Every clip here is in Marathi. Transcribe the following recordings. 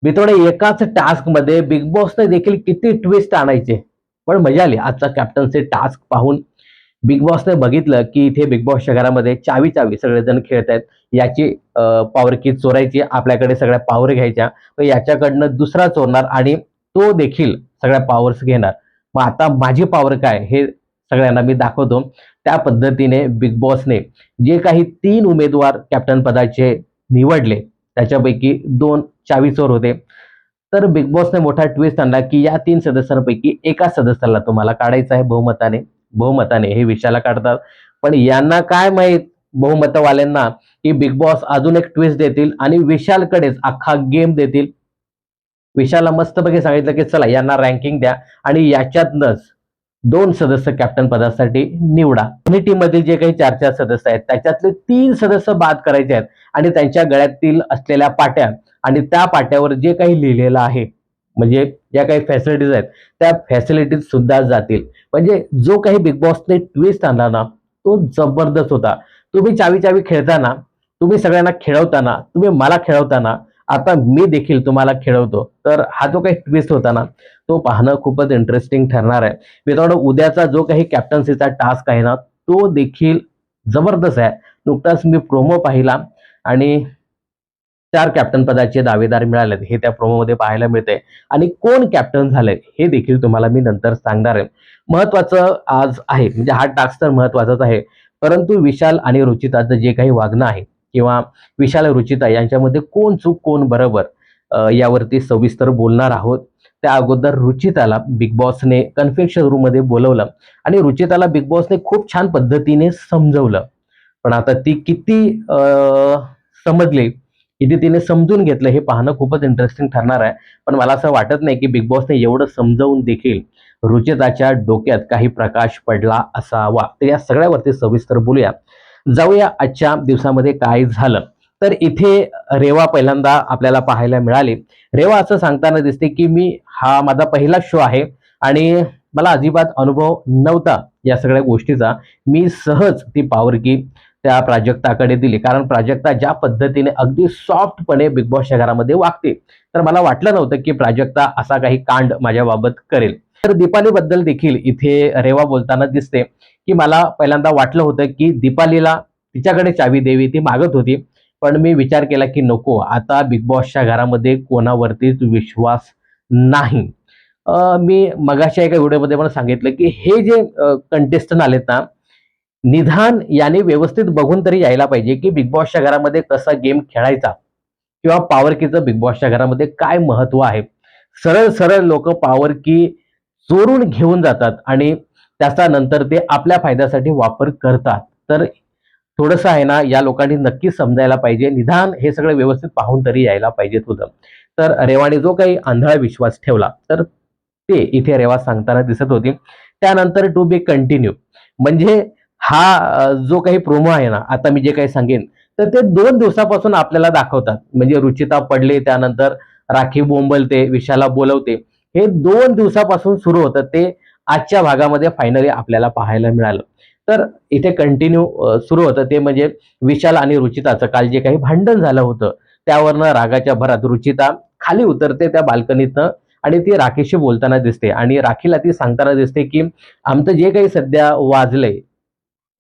मी थोडं एकाच टास्क मध्ये बिग बॉसने देखील किती ट्विस्ट आणायचे, पण मजा आली आजचा कॅप्टनचे टास्क पाहून. बिग बॉसने बघितलं की इथे बिग बॉसच्या घरामध्ये चावी चावी सगळेजण खेळत आहेत. याची पॉवर की चोरायची, आपल्याकडे सगळ्या पॉवर घ्यायच्या, तर याच्याकडनं दुसरा चोरणार आणि तो देखील सगळ्या पॉवर्स घेणार. मग आता माझी पॉवर काय हे सगळ्यांना मी दाखवतो. त्या पद्धतीने बिग बॉसने जे काही 3 उमेदवार कॅप्टन पदाचे निवडले, त्याच्यापैकी 2 चावी चोर होते. तर बिग बॉसने मोठा ट्विस्ट आणला की या 3 सदस्यांपैकी एका सदस्याला तुम्हाला काढायचं आहे बहुमताने. बहुमताने हे विषयाला काढतात. पण यांना काय माहित बहुमतवाल्यांना की बिग बॉस अजून एक ट्विस्ट देतील आणि विशालकडेच अख्खा गेम देतील. विशालला मस्तपैकी सांगितलं की चला यांना रँकिंग द्या आणि याच्यातनंच 2 सदस्य कॅप्टन पदासाठी निवडा. दोन्ही टीम मधील जे काही 4-4 सदस्य आहेत त्याच्यातले 3 सदस्य बाद करायचे आहेत आणि त्यांच्या गळ्यातील असलेल्या पाट्या आणि त्या पाट्यावर जे काही लिहिलेलं आहे, म्हणजे ज्या काही फॅसिलिटीज आहेत त्या फॅसिलिटीज सुद्धा जातील. म्हणजे जो काही बिग बॉसने ट्विस्ट आणला ना, तो जबरदस्त होता. तुम्ही चावी चावी खेळताना, तुम्ही सगळ्यांना खेळवताना, तुम्ही मला खेळवताना, आता मी देखील तुम्हाला खेळवतो. तर हा जो काही ट्विस्ट होता ना, तो पाहणं खूपच इंटरेस्टिंग ठरणार आहे. मित्रांनो, उद्याचा जो काही कॅप्टन्सीचा टास्क आहे ना, तो देखील जबरदस्त आहे. नुकताच मी प्रोमो पाहिला आणि 4 कॅप्टन पदाचे दावेदार मिळालेत हे त्या प्रोमोमध्ये पाहायला मिळतंय आणि कोण कॅप्टन झालंय हे देखील तुम्हाला मी नंतर सांगणार आहे. महत्वाचं आज आहे, म्हणजे हा टास्क तर महत्वाचाच आहे. परंतु विशाल आणि रुचिताचं जे काही वागणं आहे किंवा विशाल रुचिता यांच्यामध्ये कोण चूक कोण बरोबर, यावरती सविस्तर बोलणार आहोत. त्या अगोदर रुचिताला बिग बॉसने कन्फेक्शन रूम मध्ये बोलवलं आणि रुचिताला बिग बॉसने खूप छान पद्धतीने समजवलं. पण आता ती किती समजली, किती तिने समजून घेतलं हे पाहणं खूपच इंटरेस्टिंग ठरणार आहे. पण मला असं वाटत नाही की बिग बॉसने एवढं समजावून देखील रुचिताच्या डोक्यात काही प्रकाश पडला असावा. तर या सगळ्यावरती सविस्तर बोलूया. जाऊया आजच्या दिवसामध्ये काय झालं. तर इथे रेवा पहिल्यांदा आपल्याला पाहायला मिळाली. रेवा असं सांगताना दिसते की मी हा माझा पहिला शो आहे आणि मला अजिबात अनुभव नव्हता या सगळ्या गोष्टीचा. मी सहज ती पॉवर की त्या प्राजक्ताकडे दिली, कारण प्राजक्ता ज्या पद्धतीने अगदी सॉफ्टपणे बिग बॉसच्या घरामध्ये वागते, तर मला वाटलं नव्हतं की प्राजक्ता असा काही कांड माझ्या बाबत करेल. तर दीपाली बद्दल देखील इथे रेवा बोलताना दिसते की मला पहिल्यांदा वाटलं होतं की दीपालीला तिच्याकडे चावी द्यावी, ती मागत होती. पण मी विचार केला की नको, आता बिग बॉसच्या घरामध्ये कोणावरतीच विश्वास नाही. मी मगाशी एका व्हिडिओमध्ये पण सांगितलं की हे जे कंटेस्टंट आलेत ना, निदान याने व्यवस्थित बघून तरी यायला पाहिजे की बिग बॉसच्या घरामध्ये कसा गेम खेळायचा किंवा पॉवर कीचं बिग बॉसच्या घरामध्ये काय महत्व आहे. सरळ सरळ लोक पॉवर की चोरून घेऊन जातात आणि त्याचा नंतर ते आपल्या फायद्यासाठी वापर करतात. तर थोडंसं आहे ना, या लोकांनी नक्कीच समजायला पाहिजे. निदान हे सगळं व्यवस्थित पाहून तरी यायला पाहिजेत होतं. तर रेवाने जो काही आंधळा विश्वास ठेवला, तर ते इथे रेवा सांगताना दिसत होती. त्यानंतर टू बी कंटिन्यू, म्हणजे हा जो काही प्रोमो आहे ना, आता मी जे काही सांगेन, तर ते 2 दिवसापासून आपल्याला दाखवतात. म्हणजे रुचिता पडले, त्यानंतर राखी बोंबलते, विशाला बोलवते. हे 2 दिवसापासून सुरू होतं. ते आजच्या भागामध्ये फायनली आपल्याला पाहायला मिळालं. तर इथे कंटिन्यू सुरू होतं ते म्हणजे विशाल आणि रुचिताचं काल जे काही भांडण झालं होतं, त्यावरनं रागाच्या भरात रुचिता खाली उतरते त्या बाल्कनीतनं आणि ती राखीशी बोलताना दिसते आणि राखीला ती सांगताना दिसते की आमचं जे काही सध्या वाजलंय,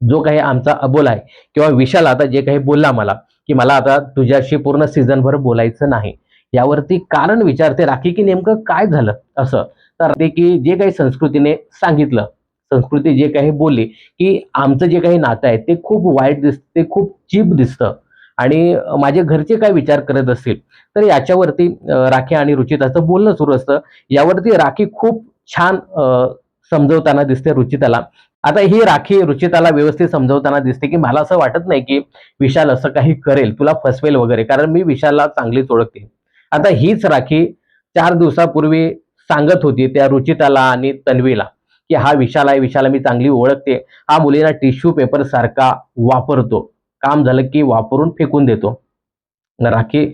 जो काही आमचा अबोल आहे किंवा विशाल आता जे काही बोलला मला की मला आता तुझ्याशी पूर्ण सीझनभर बोलायचं नाही, यावरती कारण विचारते राखी की नेमकं काय झालं असं. तर ते की जे काही संस्कृतीने सांगितलं, संस्कृती जे काही बोलली की आमचं जे काही नातं आहे ते खूप वाईट दिसतं, ते खूप चीप दिसतं आणि माझे घरचे काय विचार करत असतील. तर याच्यावरती राखी आणि रुचिताचं बोलणं सुरू असतं. यावरती राखी खूप छान समजवताना दिसते रुचिताला. आता ही राखी रुचिताला व्यवस्थित समजवताना दिसते की मला असं वाटत नाही की विशाल असं काही करेल, तुला फसवेल वगैरे, कारण मी विशालला चांगलीच ओळखते. आता हीच राखी 4 दिवसापूर्वी सांगत होती त्या रुचिताला आणि तन्वीला की हा विशाल आहे, विशालला मी चांगली ओळखते, हा मुलींना टिश्यू पेपर सारखा वापरतो, काम झालं की वापरून फेकून देतो. राखी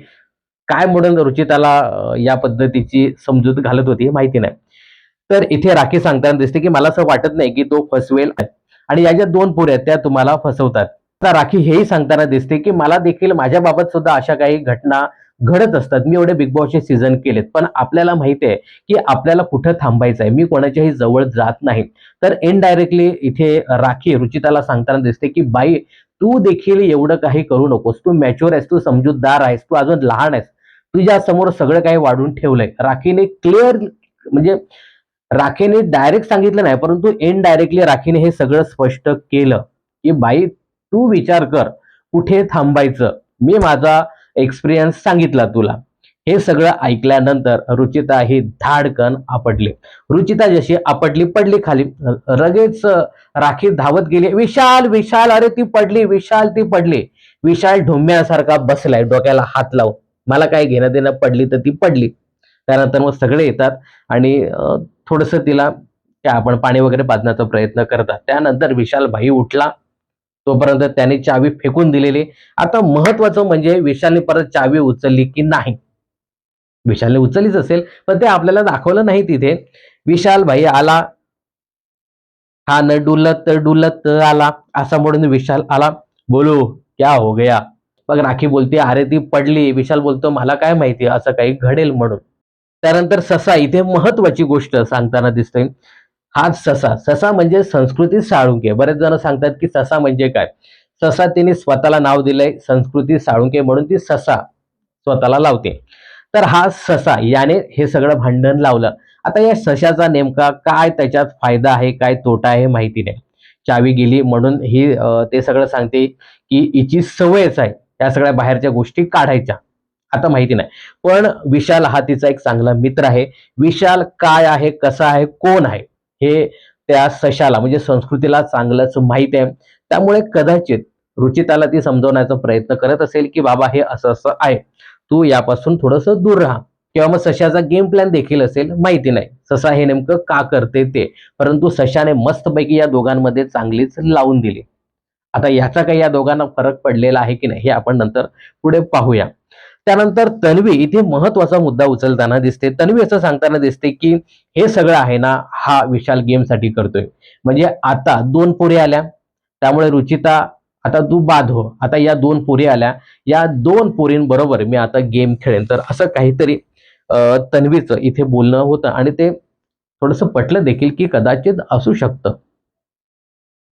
काय म्हणून रुचिताला या पद्धतीची समजूत घालत होती माहिती नाही. तर इथे राखी सांगताना दिसते की मला असं वाटत नाही की तो फसवेल आणि या ज्या 2 पोरी आहेत त्या तुम्हाला फसवतात. आता राखी हेही सांगताना दिसते की मला देखील माझ्या बाबत सुद्धा अशा काही घटना घडत असतात. मी एवढे बिग बॉसचे सीझन केलेत, पण आपल्याला माहिती आहे की आपल्याला कुठं थांबायचं आहे. मी कोणाच्याही जवळ जात नाही. तर इनडायरेक्टली इथे राखी रुचिताला सांगताना दिसते की बाई, तू देखील एवढं काही करू नकोस. तू मॅच्युअर आहेस, तू समजूतदार आहेस, तू अजून लहान आहेस. तुझ्या समोर सगळं काही वाढून ठेवलंय. राखीने क्लिअर म्हणजे राखीने डायरेक्ट सांगितलं नाही, परंतु इनडायरेक्टली राखीने हे सगळं स्पष्ट केलं की बाई, तू विचार कर कुठे थांबायचं. मी माझा एक्सपिरियन्स सांगितला तुला. हे सगळं ऐकल्यानंतर रुचिता ही धाडकन आपटली. रुचिता जशी आपटली, पडली खाली. लगेच राखी धावत गेली. विशाल, विशाल, अरे ती पडली, विशाल ती पडली. विशाल ढोम्यासारखा बसलाय डोक्याला हात लावून. मला काय घेणं देणं, पडली तर ती पडली. त्यानंतर मग सगळे येतात आणि थोडंसं तिला त्या आपण पाणी वगैरे पाजण्याचा प्रयत्न करतात. त्यानंतर विशाल भाई उठला. तोपर्यंत त्याने चावी फेकून दिलेली. आता महत्वाचं म्हणजे विशालने परत चावी उचलली की नाही. विशालने उचललीच असेल, पण ते आपल्याला दाखवलं नाही तिथे. विशाल भाई आला, हा न डुलत आला, असा म्हणून विशाल आला. बोलो क्या हो गया. मग राखी बोलते, अरे ती पडली. विशाल बोलतो, मला काय माहिती असं काही घडेल म्हणून. त्यानंतर ससा इथे महत्वाची गोष्ट सांगताना दिसतोय. हा ससा, ससा म्हणजे संस्कृती साळुंके. बरेच जण सांगतात की ससा म्हणजे काय. ससा तिने स्वतःला नाव दिलंय संस्कृती साळुंके, म्हणून ती ससा स्वतःला लावते. तर हा ससा याने हे सगळं भांडण लावलं. आता या सशाचा नेमका काय त्याच्यात फायदा आहे, काय तोटा आहे माहिती नाही. चावी गेली म्हणून ही ते सगळं सांगते की हिची सवयच आहे या सगळ्या बाहेरच्या गोष्टी काढायच्या. आता माहिती नाही, पण विशाल हा तिचा एक चांगला मित्र आहे. विशाल काय आहे, कसा आहे, कोण आहे, हे त्या सशाला म्हणजे संस्कृतीला चांगलंच माहिती आहे. त्यामुळे कदाचित रुचिताला ती समजवण्याचा प्रयत्न करत असेल की बाबा हे असं असं आहे, तू यापासून थोडस दूर राहा. किंवा मग सशाचा गेम प्लॅन देखील असेल, माहिती नाही ससा हे नेमकं का करते ते. परंतु सशाने मस्तपैकी या दोघांमध्ये चांगलीच लावून दिली. आता याचा काही या दोघांना फरक पडलेला आहे की नाही हे आपण नंतर पुढे पाहूया. त्यानंतर तन्वी इथे महत्वाचा मुद्दा उचलताना दिसते. तन्वी असं सांगताना दिसते की हे सगळं आहे ना, हा विशाल गेमसाठी करतोय. म्हणजे आता 2 पोरी आल्या, त्यामुळे रुचिता आता तू बाद हो. आता या 2 पोरी आल्या, या 2 पोरींबरोबर मी आता गेम खेळेन. तर असं काहीतरी तन्वीचं इथे बोलणं होतं आणि ते थोडंसं पटलं देखील की कदाचित असू शकतं.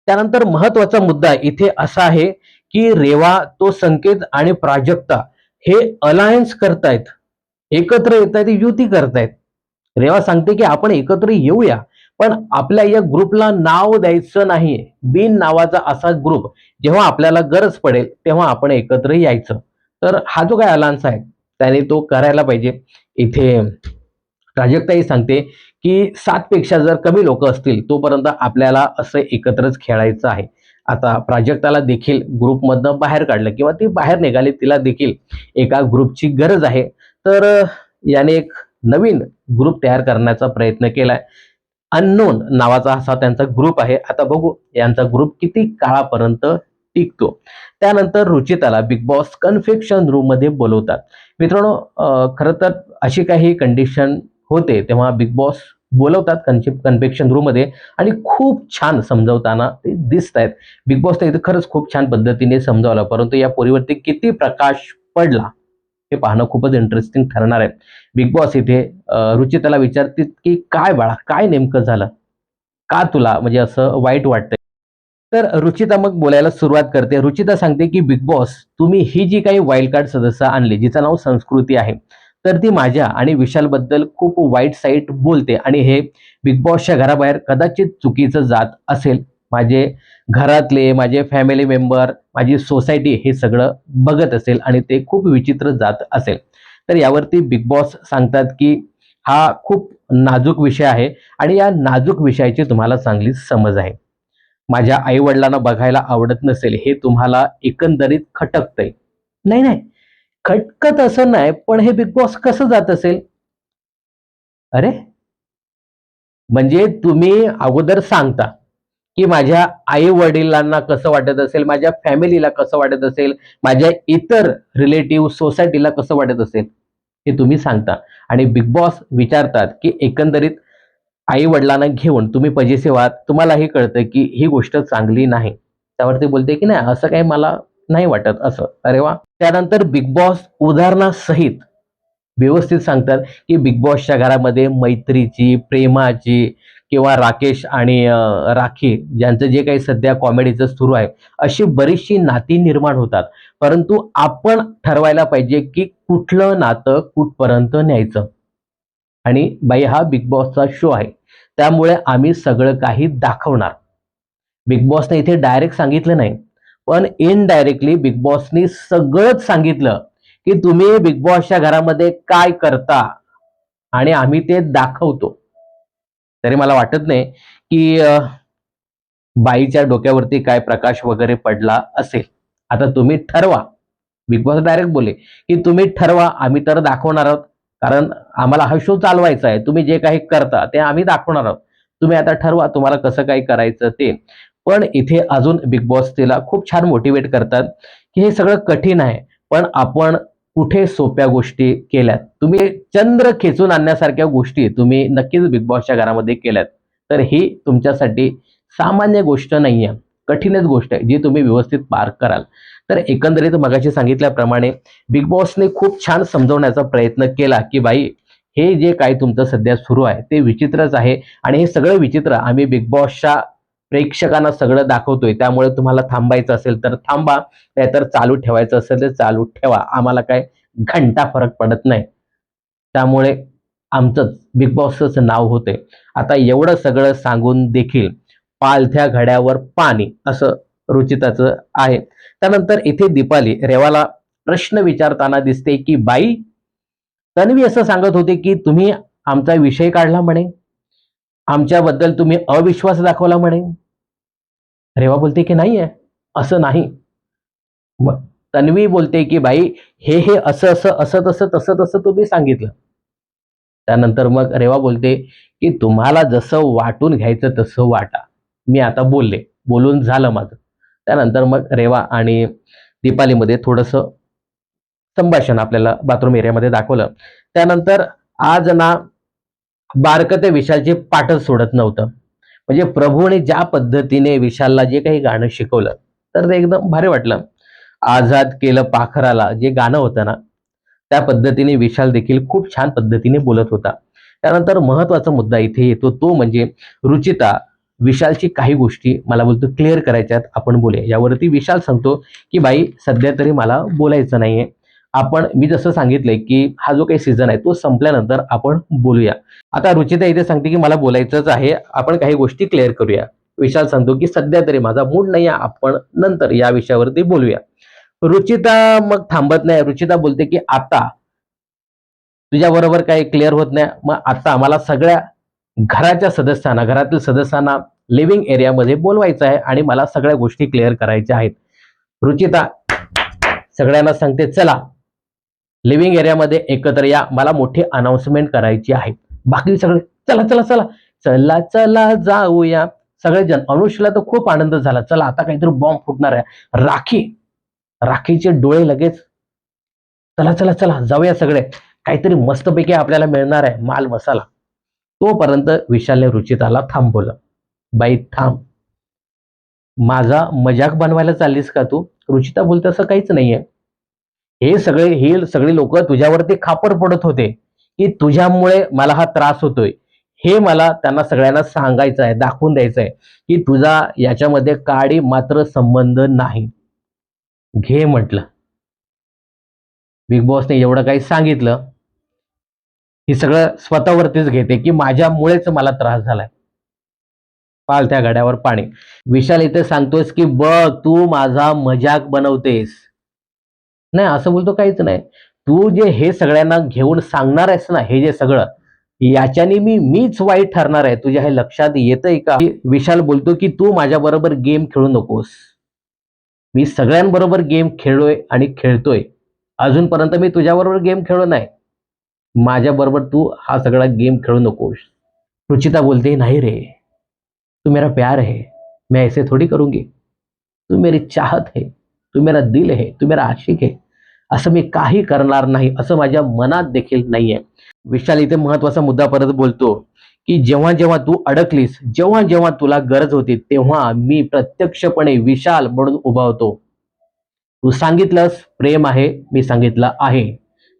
त्यानंतर महत्वाचा मुद्दा इथे असा आहे की रेवा, तो संकेत आणि प्राजक्ता हे अलायन्स करतायत, एकत्र येत आहेत, युती करतायत. रेवा सांगते की आपण एकत्र येऊया, पण आपल्या या ग्रुपला नाव द्यायचं नाही. बिन नावाचा असा ग्रुप, जेव्हा आपल्याला गरज पडेल तेव्हा आपण एकत्र यायचं. तर हा जो काय अलायन्स आहे त्याने तो करायला पाहिजे. इथे प्राजक्ताही सांगते की 7 पेक्षा जर कमी लोक असतील तोपर्यंत आपल्याला असं एकत्रच खेळायचं आहे. आता प्राजक्ताला देखील ग्रुपमधनं बाहेर काढलं किंवा ती बाहेर निघाली, तिला देखील एका ग्रुपची गरज आहे. तर याने एक नवीन ग्रुप तयार करण्याचा प्रयत्न केलाय. अननोन नावाचा असा त्यांचा ग्रुप आहे. आता बघू यांचा ग्रुप किती काळापर्यंत टिकतो. त्यानंतर रुचिताला बिग बॉस कन्फेक्शन रूम मध्ये बोलवतात. मित्रांनो, खरं तर अशी काही कंडिशन होते तेव्हा बिग बॉस बोलवतात कन्फेक्शन रूम मध्ये आणि खूप छान समजवताना ते दिसत आहेत. बिग बॉस तर इथे खरंच खूप छान पद्धतीने समजावलं, परंतु या पोरीवरती किती प्रकाश पडला हे पाहणं खूपच इंटरेस्टिंग ठरणार आहे. बिग बॉस इथे रुचिताला विचारतील की काय बाळा, काय नेमकं झालं, का तुला म्हणजे असं वाईट वाटतंय. तर रुचिता मग बोलायला सुरुवात करते. रुचिता सांगते की बिग बॉस, तुम्ही ही जी काही वाईल्ड कार्ड सदस्य आणली जिचं नाव संस्कृती आहे, तर ती माझ्या आणि विशाल बद्दल खूप वाईट साईट बोलते आणि हे बिग बॉसच्या घराबाहेर कदाचित चुकीचं जात असेल. माझे घरातले, माझे फॅमिली मेंबर, माझी सोसायटी हे सगळं बघत असेल आणि ते खूप विचित्र जात असेल. तर यावरती बिग बॉस सांगतात की हा खूप नाजूक विषय आहे आणि या नाजूक विषयाची तुम्हाला चांगली समज आहे. माझ्या आई वडिलांना बघायला आवडत नसेल हे तुम्हाला एकंदरीत खटकतंय. नाही नाही, खटकत असं नाही, पण हे बिग बॉस कसं जात असेल. अरे, म्हणजे तुम्ही अगोदर सांगता की माझ्या आई वडिलांना कसं वाटत असेल, माझ्या फॅमिलीला कसं वाटत असेल, माझ्या इतर रिलेटिव्ह सोसायटीला कसं वाटत असेल, हे तुम्ही सांगता. आणि बिग बॉस विचारतात की एकंदरीत आई वडिलांना घेऊन तुम्ही पजेसिव्ह आहात, तुम्हालाही कळतं की ही गोष्ट चांगली नाही. त्यावरती बोलते की नाही, असं काही मला नाही वाटत असं. अरे वा. त्यानंतर बिग बॉस उदाहरणासहित व्यवस्थित सांगतात, की बिग बॉसच्या घरामध्ये मैत्रीची, प्रेमाची किंवा राकेश आणि राखी ज्यांचं जे काही सध्या कॉमेडीचं सुरू आहे, अशी बरीचशी नाती निर्माण होतात. परंतु आपण ठरवायला पाहिजे, की कुठलं नातं कुठपर्यंत न्यायचं. आणि बाई हा बिग बॉसचा शो आहे. त्यामुळे आम्ही सगळं काही दाखवणार. बिग बॉसने इथे डायरेक्ट सांगितलं नाही. पण इनडायरेक्टली बिग बॉसनी सगळंच सांगितलं, की तुम्ही बिग बॉसच्या घरामध्ये काय करता आणि आम्ही ते दाखवतो. तरी मला वाटत नाही, की बाईच्या डोक्यावरती काय प्रकाश वगैरे पडला असेल. आता तुम्ही ठरवा. बिग बॉस डायरेक्ट बोलले, की तुम्ही ठरवा, आम्ही तर दाखवणार आहोत. कारण आम्हाला हा शो चालवायचा आहे. तुम्ही जे काही करता ते आम्ही दाखवणार आहोत. तुम्ही आता ठरवा तुम्हाला कसं काही करायचं ते. पण इथे अजून बिग बॉस तिला खूप छान मोटिवेट करतात, की हे सगळं कठीण आहे. पण आपण कुठे सोप्या गोष्टी केल्यात. तुम्ही चंद्र खेचून आणण्यासारख्या गोष्टी तुम्ही नक्कीच बिग बॉसच्या घरामध्ये केल्यात. तर ही तुमच्यासाठी सामान्य गोष्ट नाहीये. कठीणच गोष्ट आहे, जी तुम्ही व्यवस्थित पार कराल. तर एकंदरीत मगाशी सांगितल्याप्रमाणे बिग बॉसने खूप छान समजवण्याचा प्रयत्न केला, की बाई हे जे काही तुमचं सध्या सुरू आहे ते विचित्रच आहे आणि हे सगळं विचित्र आम्ही बिग बॉसच्या प्रेक्षकांना सगळं दाखवतोय. त्यामुळे तुम्हाला थांबायचं असेल तर थांबा, नाहीतर चालू ठेवायचं असेल तर चालू ठेवा. आम्हाला काय घंटा फरक पडत नाही. त्यामुळे आमचंच बिग बॉसच नाव होते. आता एवढं सगळं सांगून देखील पालथ्या घड्यावर पाणी असं रुचिताचं आहे. त्यानंतर इथे दीपाली रेवाला प्रश्न विचारताना दिसते, की बाई तन्वी असं सांगत होते, की तुम्ही आमचा विषय काढला म्हणे. आमच्याबद्दल तुम्ही अविश्वास दाखवला म्हणे. रेवा बोलते, की नाहीये. असं नाही. मग तन्वी बोलते, की बाई हे असं, असं, असं तसं, तसं तसं तुम्ही सांगितलं. त्यानंतर मग रेवा बोलते, की तुम्हाला जसं वाटून घ्यायचं तसं वाटा. मी आता बोलले. बोलून झालं माझं. त्यानंतर मग रेवा आणि दीपालीमध्ये थोडंसं संभाषण आपल्याला बाथरूम एरियामध्ये दाखवलं. त्यानंतर आज ना बारकं ते विशालची पाठच सोडत नव्हतं. म्हणजे प्रभूने ज्या पद्धतीने विशालला जे काही गाणं शिकवलं, तर ते एकदम भारी वाटलं. आझाद केलं पाखराला जे गाणं होतं ना, त्या पद्धतीने विशाल देखील खूप छान पद्धतीने बोलत होता. त्यानंतर महत्त्वाचा मुद्दा इथे येतो तो म्हणजे रुचिता विशालची काही गोष्टी मला बोलतो क्लिअर करायच्यात आपण बोलूया. यावरती विशाल सांगतो, की "बाई सध्या तरी मला बोलायचं नाहीये. मी जसं सांगितलंय, की हा जो काही सीझन आहे तो संपल्यानंतर आपण बोलूया." आता रुचिता इथे सांगते, की "मला बोलायचंच आहे. आपण काही गोष्टी क्लिअर करूया." विशाल सांगतो, की "सध्या तरी माझा मूड नाहीये. आपण नंतर या विषयावरती बोलूया." रुचिता मग थांबत नाही. रुचिता बोलते, की "आता तुझ्याबरोबर काही क्लिअर होत नाही. मग आता मला सगळ्या घरातील सदस्यांना लिव्हिंग एरियामध्ये बोलवायचं आहे आणि मला सगळ्या गोष्टी क्लिअर करायच्या आहेत." रुचिता सगळ्यांना सांगते, "चला लिव्हिंग एरियामध्ये एकत्र या. मला मोठी अनाउन्समेंट करायची आहे." बाकी सगळे, "चला, चला, चला. चला, चला जाऊया." सगळेजण. अनुषला तर खूप आनंद झाला. चला आता काहीतरी बॉम्ब फुटणार आहे. राखीचे डोळे लगेच, "चला, चला, चला जाऊया सगळे. काहीतरी मस्तपैकी आपल्याला मिळणार आहे माल मसाला." तोपर्यंत विशालने रुचिताला थांबवलं. "बाई थांब. माझा मजाक बनवायला चाललीस का तू?" रुचिता बोलते, "असं काहीच नाहीये. ही सगळी लोकं तुझ्यावरती खापर पडत होते, की तुझ्यामुळे मला हा त्रास होतोय. हे मला त्यांना सगळ्यांना सांगायचं आहे, दाखवून द्यायचं आहे, की तुझा याच्यामध्ये काडी मात्र संबंध नाही." घे म्हटलं. बिग बॉसने एवढं काही सांगितलं, हे सगळं स्वतःवरतीच घेते, की माझ्यामुळेच मला त्रास झालाय. पालथ्या घड्यावर पाणी. विशाल इथे सांगतोयस, की "बघ तू माझा मजाक बनवतेस." नाही असं बोलतो काहीच नाही. तू जे हे सगळ्यांना घेऊन सांगणार आहेस ना, हे जे सगळं, याच्याने मीच वाईट ठरणार आहे. तुझ्या हे लक्षात येतंय का? विशाल बोलतो, की "तू माझ्याबरोबर गेम खेळू नकोस. मी सगळ्यांबरोबर गेम खेळलोय आणि खेळतोय. अजूनपर्यंत मी तुझ्याबरोबर गेम खेळलो नाही. माझ्याबरोबर तू हा सगळा गेम खेळू नकोस." रुचिता बोलते, "नहीं रे, तू मेरा प्यार है. मैं ऐसे थोड़ी करूँगी. तू मेरी चाहत है. तू मेरा दिल है. तू मेरा आशिक है. असं मी काही करणार नाही, असं माझ्या मनात देखील नाहीये." विशाल इथे महत्त्वाचा मुद्दा परत बोलतो, की "जेव्हा तू अडकलीस, जेव्हा तुला गरज होती, तेव्हा मी प्रत्यक्षपणे विशाल म्हणून उभा होतो. तू सांगितलंस प्रेम आहे, मी सांगितलं आहे.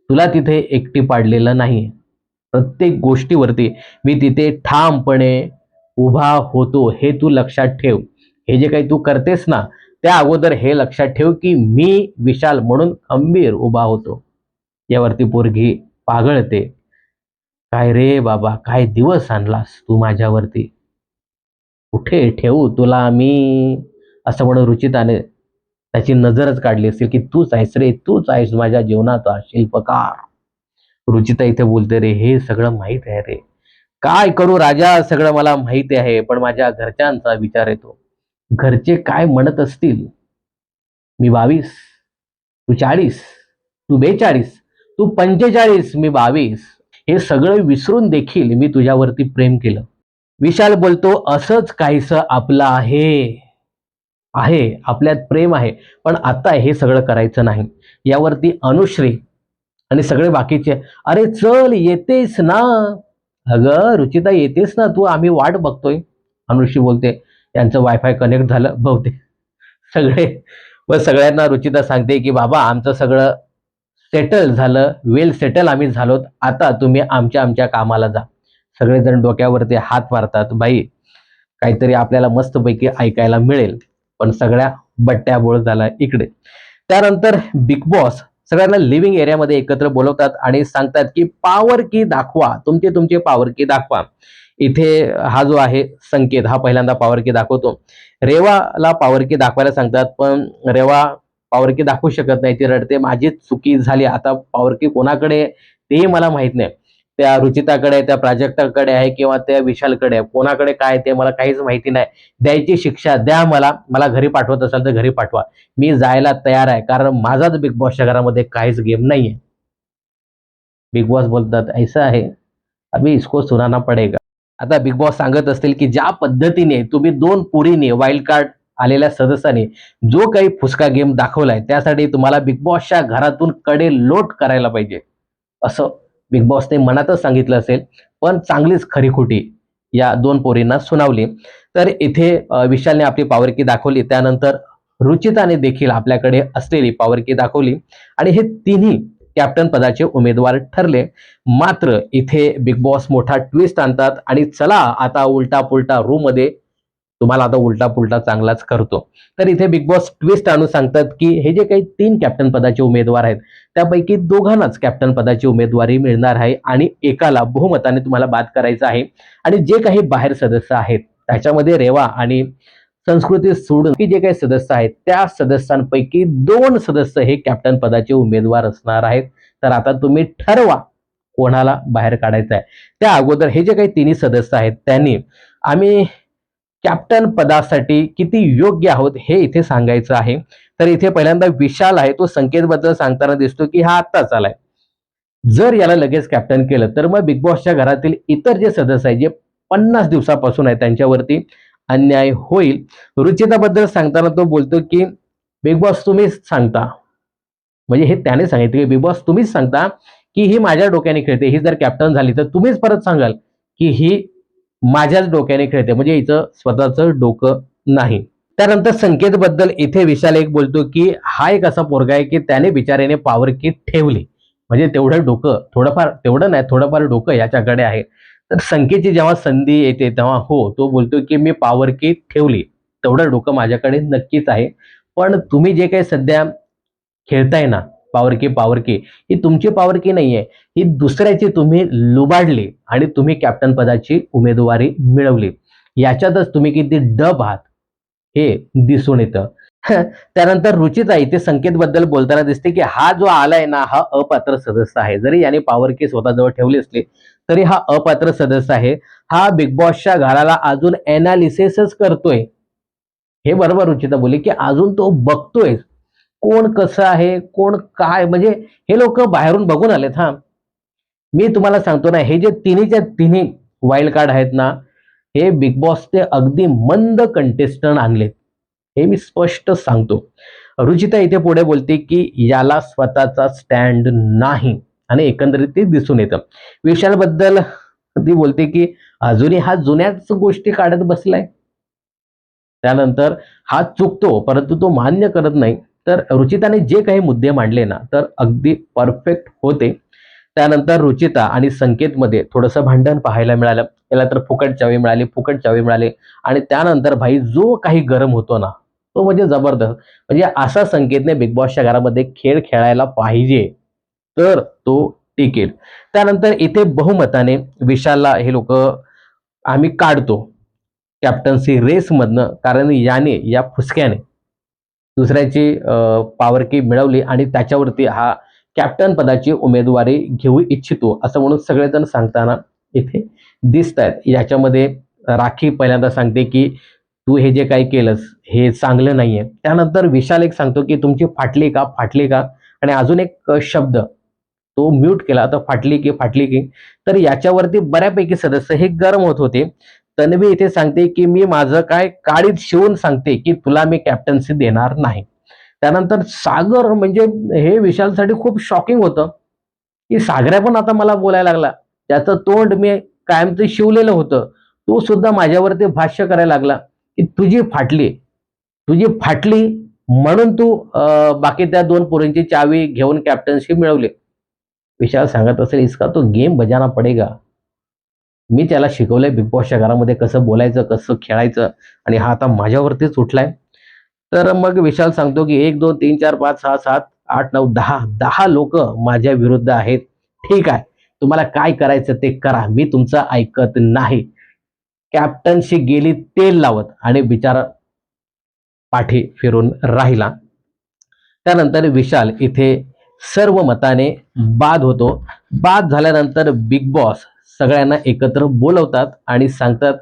तुला तिथे एकटी पाडलेलं नाही. प्रत्येक गोष्टीवरती मी तिथे ठामपणे उभा होतो, हे तू लक्षात ठेव. हे जे काही तू करतेस ना, त्या अगोदर हे लक्षात ठेव की मी विशाल म्हणून खंबीर उभा होतो. यावरती पोरगी पागळते. काय रे बाबा, काय दिवस आणलास तू माझ्यावरती. कुठे ठेवू तुला मी, असं म्हणून रुचिताने त्याची नजरच काढली असेल की तूच आहेस रे, तूच आहेस माझ्या जीवनाचा शिल्पकार. रुचिता इथे बोलते, रे हे सगळं माहित आहे रे, काय करू राजा, सगळं मला माहिती आहे, पण माझ्या घरच्यांचा विचार येतो. घरचे काय म्हणत असतील. मी 22, तू 40, तू 42, तू 45, मी 22. हे सगळं विसरून देखील मी तुझ्यावरती प्रेम केलं. विशाल बोलतो, असंच काहीसं आपलं आहे. आहे, आपल्यात प्रेम आहे, पण आता हे सगळं करायचं नाही. यावरती अनुश्री आणि सगळे बाकीचे, अरे चल येतेस ना, अगं रुचिता येतेस ना तू, आम्ही वाट बघतोय. अनुश्री बोलते, यांचं वायफाय कनेक्ट झालं बहुतेक. सगळे व सगळ्यांना रुचिता सांगते की बाबा आमचं सगळं सेटल झालं, वेल सेटल आम्ही झालोत, आता तुम्ही आमच्या आमच्या कामाला जा. सगळेजण डोक्यावरती हात मारतात. बाई, काहीतरी आपल्याला मस्तपैकी ऐकायला मिळेल, पण सगळ्या बट्ट्याबोळ झाला इकडे. त्यानंतर बिग बॉस सगळ्यांना लिव्हिंग एरियामध्ये एकत्र बोलवतात आणि सांगतात की पॉवर की दाखवा, तुमचे तुमचे पॉवर की दाखवा. इथे हा जो आहे संकेत, हा पहिल्यांदा पॉवर की दाखवतो. रेवाला पॉवर की दाखवायला सांगतात, पण रेवा पॉवर की दाखवू शकत नाही. ती रडते, माझीच चुकी झाली, आता पॉवर की कोणाकडे तेही मला माहित नाही. त्या रुचिताकडे, त्या प्राजक्ताकडे आहे किंवा त्या विशालकडे आहे, कोणाकडे काय ते मला काहीच माहिती नाही. द्यायची शिक्षा द्या मला, मला घरी पाठवत असाल तर घरी पाठवा, मी जायला तयार आहे, कारण माझाच बिग बॉसच्या घरामध्ये काहीच गेम नाहीये. बिग बॉस बोलतात, ऐसा आहे अभी इसको सुनाना पडेगा. आता बिग बॉस सांगत असतील की ज्या पद्धतीने तुम्ही दोन पोरीने वाईल्ड कार्ड आलेल्या सदस्याने जो काही फुसका गेम दाखवलाय, त्यासाठी तुम्हाला बिग बॉसच्या घरातून कडे लोट करायला पाहिजे, असं बिग बॉसने मनातच सांगितलं असेल. पण चांगलीच खरीखोटी या दोन पोरींना सुनावली. तर इथे विशालने आपली पॉवर की दाखवली, त्यानंतर रुचिताने देखील आपल्याकडे असलेली पॉवर की दाखवली आणि हे तिन्ही कॅप्टन पदाचे उमेदवार ठरले. मात्र इथे बिग बॉस मोठा ट्विस्ट आणतात आणि चला आता उलटा पुलटा रूम मध्ये तुम्हाला आता उलटा पुलटा चांगलाच करतो. तर इथे बिग बॉस ट्विस्ट आणून सांगतात की हे जे काही 3 कॅप्टन पदाचे उमेदवार आहेत, त्यापैकी दोघांनाच कॅप्टन पदाची उमेदवारी मिळणार आहे आणि एकाला बहुमताने तुम्हाला बाद करायचं आहे. आणि जे काही बाहेर सदस्य आहेत, त्याच्यामध्ये रेवा आणि संस्कृती सोडून की जे काही सदस्य आहेत, त्या सदस्यांपैकी 2 सदस्य हे कॅप्टन पदाचे उमेदवार असणार आहेत. तर आता तुम्ही ठरवा कोणाला बाहेर काढायचं आहे. त्या अगोदर हे जे काही तिन्ही सदस्य आहेत, त्यांनी आम्ही कॅप्टन पदासाठी किती योग्य आहोत हे इथे सांगायचं आहे. तर इथे पहिल्यांदा विशाल आहे, तो संकेतबद्दल सांगताना दिसतो की हा आत्ताच आलाय. जर याला लगेच कॅप्टन केलं तर मग बिग बॉसच्या घरातील इतर जे सदस्य आहेत, जे 50 दिवसापासून आहेत, त्यांच्यावरती अन्याय होईल. रुचिताबद्दल सांगताना तो बोलतो की बिग बॉस तुम्हीच सांगता, म्हणजे हे त्याने सांगितलं की बिग बॉस तुम्हीच सांगता की ही माझ्या डोक्याने खेळते, ही जर कॅप्टन झाली तर तुम्हीच परत सांगाल की ही माझ्याच डोक्याने खेळते, म्हणजे हिचं स्वतःचं डोकं नाही. त्यानंतर संकेत बद्दल इथे विशाल एक बोलतो की हा एक असा पोरगा आहे की त्याने बिचाऱ्याने पॉवर की ठेवली, म्हणजे तेवढं डोकं, थोडंफार, तेवढं नाही थोडंफार डोकं याच्याकडे आहे. तर संकेतची जेव्हा संधी येते तेव्हा हो तो बोलतो की मी पॉवर की ठेवली, तेवढं डोकं माझ्याकडे नक्कीच आहे. पण तुम्ही जे काही सध्या खेळताय ना पॉवर की, ही तुमची पॉवर की नाहीये, ही दुसऱ्याची तुम्ही लुबाडली आणि तुम्ही कॅप्टन पदाची उमेदवारी मिळवली. याच्यातच तुम्ही किती डब आहात हे दिसून येतं. त्यानंतर रुचिता इथे संकेत बद्दल बोलताना दिसते की हा जो आलाय ना, हा अपात्र सदस्य आहे. जरी याने पॉवर की स्वतःजवळ ठेवली असली तरी हा अपात्र सदस्य आहे. हा बिग बॉसच्या घराला अजून एनालिसिसच करतोय. हे बरोबर रुचिता बोलली की अजून तो बघतोय कोण कसं आहे, कोण काय, म्हणजे हे लोक बाहेरून बघून आलेत. हा, मी तुम्हाला सांगतो ना, हे जे तिन्हीच्या तिन्ही वाईल्ड कार्ड आहेत ना, हे बिग बॉसचे अगदी मंद कंटेस्टंट आणलेत, हे मी स्पष्ट सांगतो. रुचिता इथे पुढे बोलते की याला स्वतःचा स्टँड नाही आणि एकंदरीत ते दिसून येतं. विशाल बद्दल ती बोलते की अजूनही हा जुन्याच गोष्टी काढत बसलाय. त्यानंतर हा चुकतो परंतु तो मान्य करत नाही. तर रुचिताने जे काही मुद्दे मांडले ना तर अगदी परफेक्ट होते. त्यानंतर रुचिता आणि संकेतमध्ये थोडंसं भांडण पाहायला मिळालं. त्याला तर फुकट चावी मिळाली, फुकट चावी मिळाली आणि त्यानंतर भाई जो काही गरम होतो ना, तो म्हणजे जबरदस्त. म्हणजे असा संकेतने बिग बॉसच्या घरामध्ये खेळ खेळायला पाहिजे, तर तो टिकेल. त्यानंतर इथे बहुमताने विशालला हे लोकं आम्ही काढतो कॅप्टन्सी रेसमधनं, कारण या फुसक्याने दुसऱ्याची पॉवर की मिळवली आणि त्याच्यावरती हा कॅप्टन पदाची उमेदवारी घेऊ इच्छितो असं म्हणून सगळेजण सांगताना इथे दिसत आहेत. याच्यामध्ये राखी पहिल्यांदा सांगते की तू हे जे काही केलंस हे चांगलं नाहीये. त्यानंतर विशाल एक सांगतो की तुमची फाटली का फाटली का, आणि अजून एक शब्द तो म्यूट केला तर फाटली की फाटली की. तर याच्यावरती बऱ्यापैकी सदस्य हे गरम होत होते. तन्वी इथे सांगते की मी माझं काय काळीत शिवून सांगते की तुला मी कॅप्टन्सी देणार नाही. त्यानंतर सागर म्हणजे हे विशालसाठी खूप शॉकिंग होतं की सागऱ्या पण आता मला बोलायला लागला. त्याचं तोंड मी कायमचं शिवलेलं होतं. तो सुद्धा माझ्यावरती भाष्य करायला लागला की तुझी फाटली म्हणून तू बाकी त्या 2 पोरींची चावी घेऊन कॅप्टन्सी मिळवली. विशाल सांगत असेल इसका तो गेम बजाना पडेगा. मी त्याला शिकवलंय बिग बॉसच्या घरामध्ये कसं बोलायचं, कसं खेळायचं, आणि हा आता माझ्यावरतीच उठलाय. तर मग विशाल सांगतो की 1, 2, 3, 4, 5, 6, 7, 8, 9, 10 लोक माझ्या विरुद्ध आहेत. ठीक आहे. तुम्हाला काय करायचं ते करा. मी तुमचं ऐकत नाही. कॅप्टनशी गेली तेल लावत आणि बिचारा पाठी फिरून राहिला. त्यानंतर विशाल इथे सर्व मताने बाद होतो. बाद झाल्यानंतर बिग बॉस सगळ्यांना एकत्र बोलवतात आणि सांगतात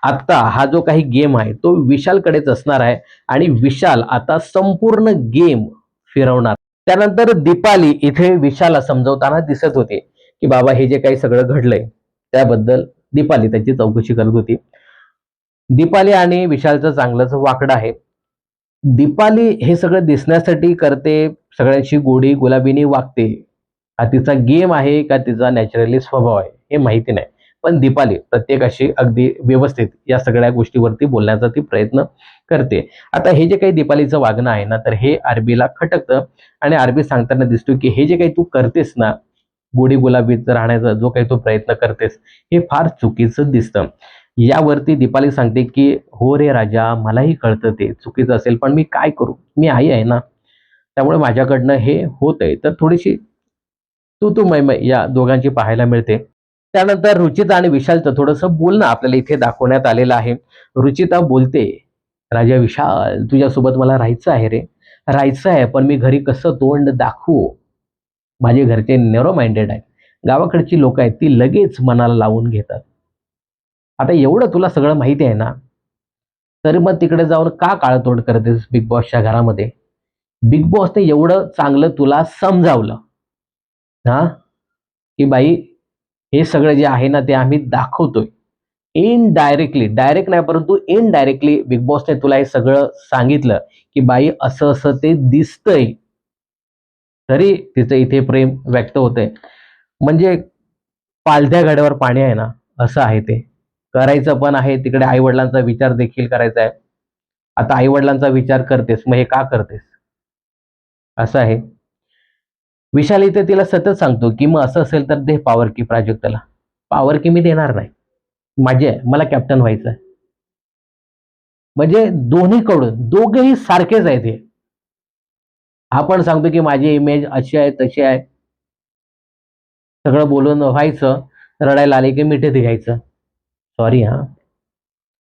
आता हा जो काही गेम आहे तो विशालकडेच असणार आहे आणि विशाल आता संपूर्ण गेम फिरवणार. त्यानंतर दीपाली इथे विशालला समजवताना दिसत होते की बाबा हे जे काही सगळं घडलंय त्याबद्दल दीपाली त्याची चौकशी करत होती. दीपाली आणि विशालचं चांगलंच वाकडं आहे. दीपाली हे सगळं दिसण्यासाठी करते, सगळ्यांशी गोडी गुलाबीनी वागते. हा तिचा गेम आहे का तिचा नॅचरली स्वभाव आहे हे माहिती नाही. पण दीपाली प्रत्येकाशी अगदी व्यवस्थित या सगळ्या गोष्टीवरती बोलण्याचा ती प्रयत्न करते. आता हे जे काही दीपालीचं वागणं आहे ना तर हे आरबीला खटकतं आणि आरबी सांगताना दिसतो की हे जे काही तू करतेस ना, गोडी गुलाबीत राहण्याचा जो काही तू प्रयत्न करतेस हे फार चुकीचं दिसतं. यावरती दीपाली सांगते की हो रे राजा, मलाही कळतं ते चुकीचं असेल, पण मी काय करू, मी आई आहे ना, त्यामुळे माझ्याकडनं हे होत आहे. तर थोडीशी तू तू मै मै या दोघांची पाहायला मिळते. त्यानंतर रुचिता आणि विशालचं थोडंसं बोलणं आपल्याला इथे दाखवण्यात आलेलं आहे. रुचिता बोलते, राजा विशाल तुझ्यासोबत मला राहायचं आहे रे, राहायचं आहे, पण मी घरी कसं तोंड दाखवू. माझे घरचे नेरो माइंडेड आहेत. गावाकडची लोक आहेत ती लगेच मनाला लावून घेतात. आता एवढं तुला सगळं माहिती आहे ना, तरी मग तिकडे जाऊन का काळतोड करतेस बिग बॉसच्या घरामध्ये? बिग बॉसने एवढं चांगलं तुला समजावलं हा, की बाई हे सगळं जे आहे ना ते आम्ही दाखवतोय. इनडायरेक्टली, डायरेक्ट नाही परंतु इनडायरेक्टली बिग बॉसने तुला हे सगळं सांगितलं, की बाई असं असं ते दिसतंय. तरी तिचं इथे प्रेम व्यक्त होतंय. म्हणजे पालथ्या घड्यावर पाणी आहे ना, असं आहे ते. करायचं पण आहे, तिकडे आई-वडिलांचा विचार देखील करायचा आहे. आता आई-वडिलांचा विचार करतेस, मग हे का करतेस? असं आहे. विशाल इथे तिला सतत सांगतो, की "मग असं असेल तर दे पॉवर की प्राजक्ताला." पॉवर की मी देणार नाही. माझी आहे, मला कॅप्टन व्हायचं आहे. म्हणजे दोन्हीकडून दोघेही सारखेच आहेत हे. हा पण सांगतो, की माझी इमेज अशी आहे, तशी आहे. सगळं बोलून व्हायचं, रडायला आले की मिठीत घ्यायचं. सॉरी हां.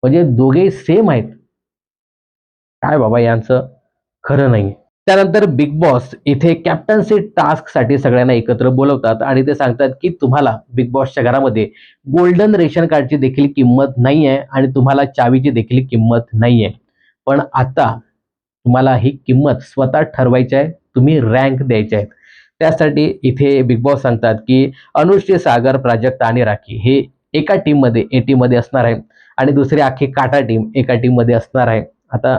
म्हणजे दोघेही सेम आहेत. काय बाबा यांचं खरं नाही. त्यानंतर बिग बॉस इथे कॅप्टन्सी टास्कसाठी सगळ्यांना एकत्र बोलवतात आणि ते सांगतात, की तुम्हाला बिग बॉसच्या घरामध्ये गोल्डन रेशन कार्डची देखील किंमत नाहीये आणि तुम्हाला चावीची देखील किंमत नाहीये. पण आता तुम्हाला ही किंमत स्वतः ठरवायची आहे. तुम्ही रँक द्यायचे आहेत. त्यासाठी इथे बिग बॉस सांगतात, की अनुश्री, सागर, प्राजक्ता आणि राखी हे एका टीममध्ये ए टीममध्ये असणार आहे आणि दुसरी अख्खी काटा टीम एका टीममध्ये असणार आहे. आता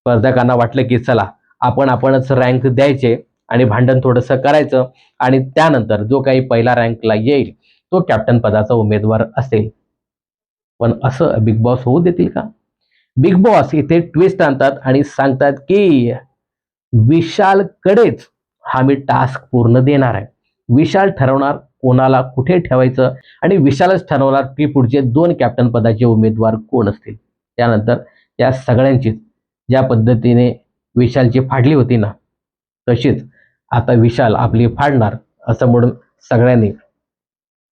स्पर्धकांना वाटलं की चला आपणच रँक द्यायचे आणि भांडण थोडंसं करायचं आणि त्यानंतर जो काही पहिला रँकला येईल तो कॅप्टन पदाचा उमेदवार असेल. पण असं बिग बॉस होऊ देतील का? बिग बॉस इथे ट्विस्ट आणतात आणि सांगतात की विशालकडेच हा मी टास्क पूर्ण देणार आहे. विशाल ठरवणार कोणाला कुठे ठेवायचं आणि विशालच ठरवणार की पुढचे 2 कॅप्टन पदाचे उमेदवार कोण असतील. त्यानंतर या सगळ्यांची ज्या पद्धतीने विशालची फाडली होती ना, तशीच आता विशाल आपली फाडणार असं म्हणून सगळ्यांनी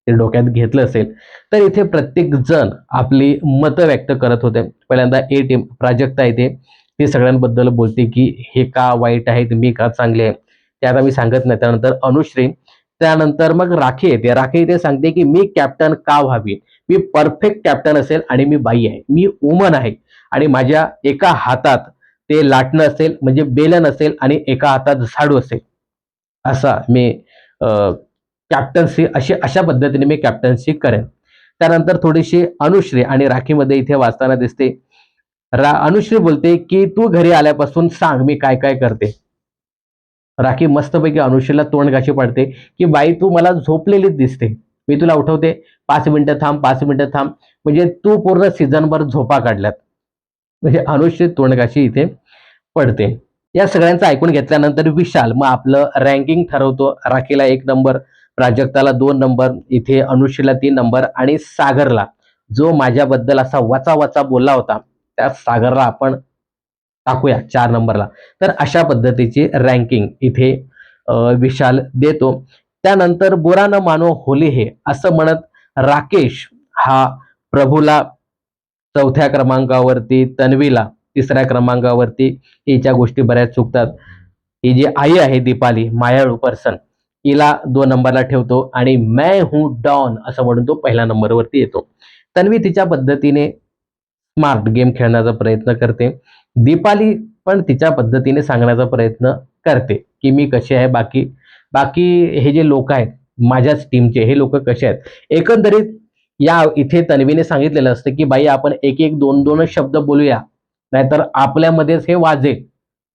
ते डोक्यात घेतलं असेल. तर इथे प्रत्येक जण आपली मतं व्यक्त करत होते. पहिल्यांदा ए टीम प्राजक्ता येते, ती सगळ्यांबद्दल बोलते की हे का वाईट आहेत, मी का चांगले आहे, ते आता मी सांगत नाही. त्यानंतर अनुश्री, त्यानंतर मग राखी येते. राखी इथे सांगते की मी कॅप्टन का व्हावी, मी परफेक्ट कॅप्टन असेल आणि मी बाई आहे, मी वुमन आहे आणि माझ्या एका हातात ते लाटणं असेल म्हणजे बेलन असेल आणि एका हातात झाडू असेल, असा मी कॅप्टन्सी अशा पद्धतीने मी कॅप्टन्सी करेन. त्यानंतर थोडीशी अनुश्री आणि राखीमध्ये इथे वाचताना दिसते. अनुश्री बोलते की तू घरी आल्यापासून सांग मी काय काय करते. राखी मस्तपैकी अनुश्रीला तोंड कशी पाडते की बाई तू मला झोपलेलीच दिसते, मी तुला उठवते, 5 मिनिटं थांब, 5 मिनिटं थांब, म्हणजे तू पूर्ण सीझनभर झोपा काढल्यात. म्हणजे अनुश्री तोंडगाशी इथे पडते. या सगळ्यांचं ऐकून घेतल्यानंतर विशाल मग आपलं रँकिंग ठरवतो. राखीला 1 नंबर, प्राजक्ताला 2 नंबर, इथे अनुश्रीला 3 नंबर आणि सागरला, जो माझ्याबद्दल असा वचा वचा बोलला होता, त्या सागरला आपण टाकूया 4 नंबरला. तर अशा पद्धतीची रँकिंग इथे विशाल देतो. त्यानंतर बुरा न मानो होली हे असं म्हणत राकेश हा प्रभूला 4थ्या क्रमांकावरती, तन्वीला 3ऱ्या क्रमांकावरती, हिच्या गोष्टी बऱ्याच चुकतात. ही जी आई आहे दीपाली, मायाळू पर्सन, हिला 2 नंबरला ठेवतो आणि मैं हूं डॉन असं म्हणून तो 1ल्या नंबरवरती येतो. तन्वी तिच्या पद्धतीने स्मार्ट गेम खेळण्याचा प्रयत्न करते. दीपाली पण तिच्या पद्धतीने सांगण्याचा प्रयत्न करते की मी कशी आहे, बाकी बाकी हे जे लोक आहेत माझ्याच टीमचे, हे लोक कसे आहेत. एकंदरीत या इथे तन्वीने सांगितलेलं असतं की बाई आपण एक एक दोन दोनच शब्द बोलूया, नाहीतर आपल्यामध्येच हे वाजेल.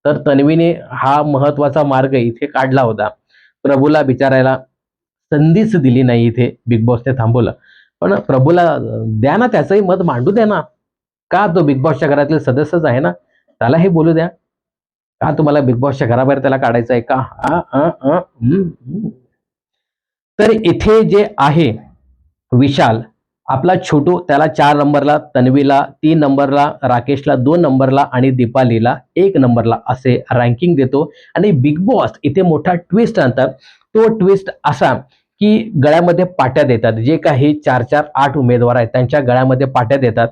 तर तन्वीने हा महत्वाचा मार्ग इथे काढला होता. प्रभूला बिचारायला संधीच दिली नाही, इथे बिग बॉसने थांबवलं. पण प्रभूला द्या ना, त्याचंही मत मांडू द्या ना. का, तो बिग बॉसच्या घरातील सदस्यच आहे ना, त्याला हे बोलू द्या. का तुम्हाला बिग बॉसच्या घराबाहेर त्याला काढायचं आहे का? तर इथे जे आहे विशाल आपला छोटू, त्याला 4 नंबरला, तन्वीला 3 नंबरला, राकेशला 2 नंबरला आणि दीपालीला 1 नंबरला असे रँकिंग देतो. आणि बिग बॉस इथे मोठा ट्विस्ट आणतात. तो ट्विस्ट असा की गळ्यामध्ये पाट्या देतात. जे काही 4-4, 8 उमेदवार आहेत त्यांच्या गळ्यामध्ये पाट्या देतात.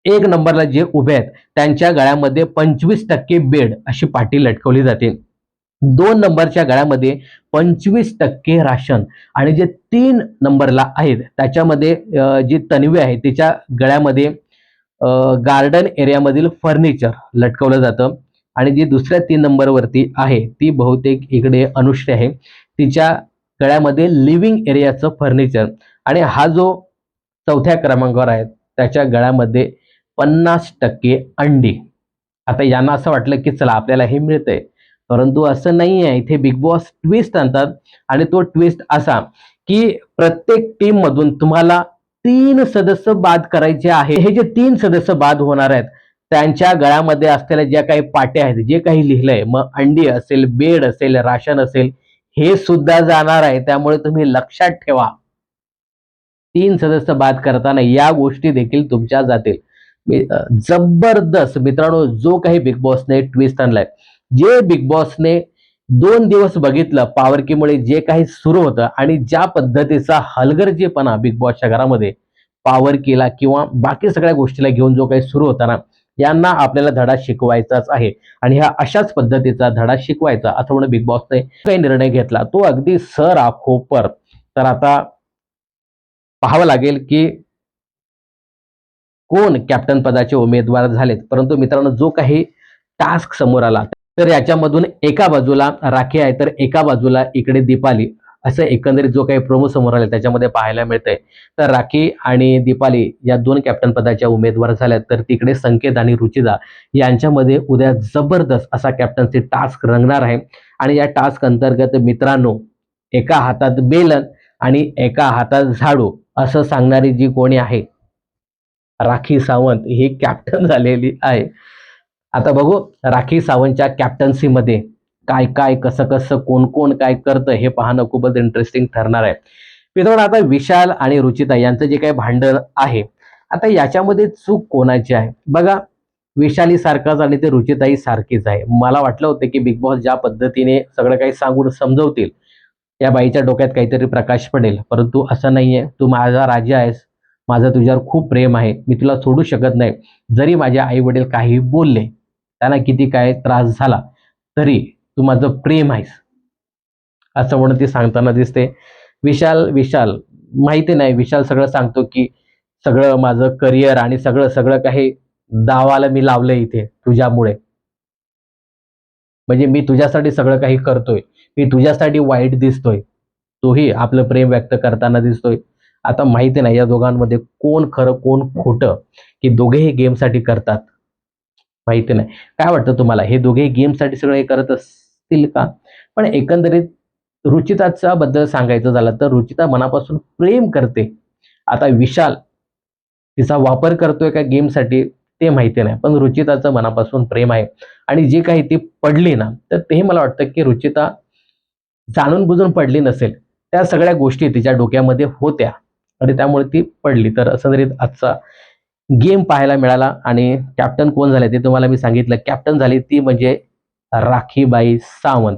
1 नंबरला जे उभे आहेत त्यांच्या गळ्यामध्ये 25% बेड अशी पाटी लटकवली जाते. 2 नंबरच्या गळ्यामध्ये 25% राशन आणि जे 3 नंबरला आहेत त्याच्यामध्ये जी तन्वी आहे तिच्या गळ्यामध्ये गार्डन एरियामधील फर्निचर लटकवलं जातं. आणि जी दुसऱ्या 3 नंबरवरती आहे ती बहुतेक इकडे अनुश्री आहे, तिच्या गळ्यामध्ये लिव्हिंग एरियाचं फर्निचर. आणि हा जो 4थ्या क्रमांकावर आहे त्याच्या गळ्यामध्ये 50% अंडी. आता यांना असं वाटलं की चला आपल्याला हे मिळतंय, परंतु असं नाही आहे. इथे बिग बॉस ट्विस्ट आणतात आणि तो ट्विस्ट असा की प्रत्येक टीम मधून तुम्हाला 3 सदस्य बाद करायचे आहे. हे जे 3 सदस्य बाद होणार आहेत त्यांच्या गळ्यामध्ये असलेल्या ज्या काही पाट्या आहेत, जे काही लिहिलंय, मग अंडी असेल, बेड असेल, राशन असेल, हे सुद्धा जाणार आहे. त्यामुळे तुम्ही लक्षात ठेवा, 3 सदस्य बाद करताना या गोष्टी देखील तुमच्या जातील. जबरदस्त मित्रांनो, जो काही बिग बॉसने ट्विस्ट आणलाय, जे बिग बॉसने 2 दिवस बघितलं पावरकीमुळे जे काही सुरू होतं आणि ज्या पद्धतीचा हलगर्जीपणा बिग बॉसच्या घरामध्ये पावरकीला किंवा बाकी सगळ्या गोष्टीला घेऊन जो काही सुरू होता ना, यांना आपल्याला धडा शिकवायचाच आहे. आणि ह्या अशाच पद्धतीचा धडा शिकवायचा असं म्हणून बिग बॉसने काही निर्णय घेतला, तो अगदी सर आखो पर. तर आता पाहावं लागेल की कोण कॅप्टन पदाचे उमेदवार झालेत. परंतु मित्रांनो, जो काही टास्क समोर आला, तर याच्यामधून एका बाजूला राखी आहे तर एका बाजूला इकडे दीपाली, असं एकंदरीत जो काही प्रोमो समोर आले त्याच्यामध्ये पाहायला मिळतंय. तर राखी आणि दीपाली या 2 कॅप्टन पदाच्या उमेदवार झाल्यात. तर तिकडे संकेत आणि रुचिदा यांच्यामध्ये उद्या जबरदस्त असा कॅप्टनसी टास्क रंगणार आहे. आणि या टास्क अंतर्गत मित्रांनो, एका हातात बेलन आणि एका हातात झाडू असं सांगणारी जी कोणी आहे, राखी सावंत, ही कॅप्टन झालेली आहे. आता बघू राखी सावंतच्या कॅप्टन्सीमध्ये काय काय कसं कसं कोण कोण काय करतं हे पाहणं खूपच इंटरेस्टिंग ठरणार आहे. मित्रांनो, आता विशाल आणि रुचिता यांचं जे काही भांडण आहे, आता याच्यामध्ये चूक कोणाची आहे बघा. विशाली सारखाच आणि ते रुचिताई सारखीच आहे. मला वाटलं होतं की बिग बॉस ज्या पद्धतीने सगळं काही सांगून समजवतील त्या बाईच्या डोक्यात काहीतरी प्रकाश पडेल, परंतु असं नाहीये. तू माझा राजा आहेस, माझं तुझ्यावर खूप प्रेम आहे, मी तुला सोडू शकत नाही. जरी माझे आई वडील काही बोलले, त्यांना किती काय त्रास झाला, तरी तू माझं प्रेम आहेस, असं म्हणून ती सांगताना दिसते. विशाल विशाल माहिती नाही, विशाल सगळं सांगतो की सगळं माझं करिअर आणि सगळं सगळं काही दावाला मी लावलंय इथे तुझ्यामुळे. म्हणजे मी तुझ्यासाठी सगळं काही करतोय, मी तुझ्यासाठी वाईट दिसतोय, तोही आपलं प्रेम व्यक्त करताना दिसतोय. आता माहिती नाही या दोघांमध्ये कोण खरं कोण खोटं, की दोघेही गेमसाठी करतात, माहिती नाही. काय वाटतं तुम्हाला, हे दोघेही गेमसाठी सगळं हे करत असतील का? पण एकंदरीत रुचिताच्या बद्दल सांगायचं झालं तर रुचिता मनापासून प्रेम करते. आता विशाल तिचा वापर करतोय का गेमसाठी ते माहिती नाही, पण रुचिताचं मनापासून प्रेम आहे. आणि जे काही ती पडली ना, तर तेही मला वाटतं की रुचिता जाणून बुजून पडली नसेल. त्या सगळ्या गोष्टी तिच्या डोक्यामध्ये होत्या आणि त्यामुळे ती पडली. तर एकंदरीत आजचा गेम पाहायला मिळाला आणि कॅप्टन कोण झाले ते तुम्हाला मी सांगितलं. कॅप्टन झाली ती म्हणजे राखीबाई सावंत.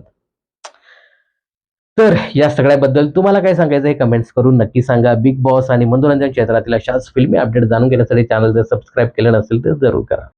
तर या सगळ्याबद्दल तुम्हाला काय सांगायचं आहे कमेंट्स करून नक्की सांगा. बिग बॉस आणि मनोरंजन क्षेत्रातील अशाच फिल्मी अपडेट जाणून घेण्यासाठी चॅनल जर सबस्क्राईब केलं नसेल तर जरूर करा.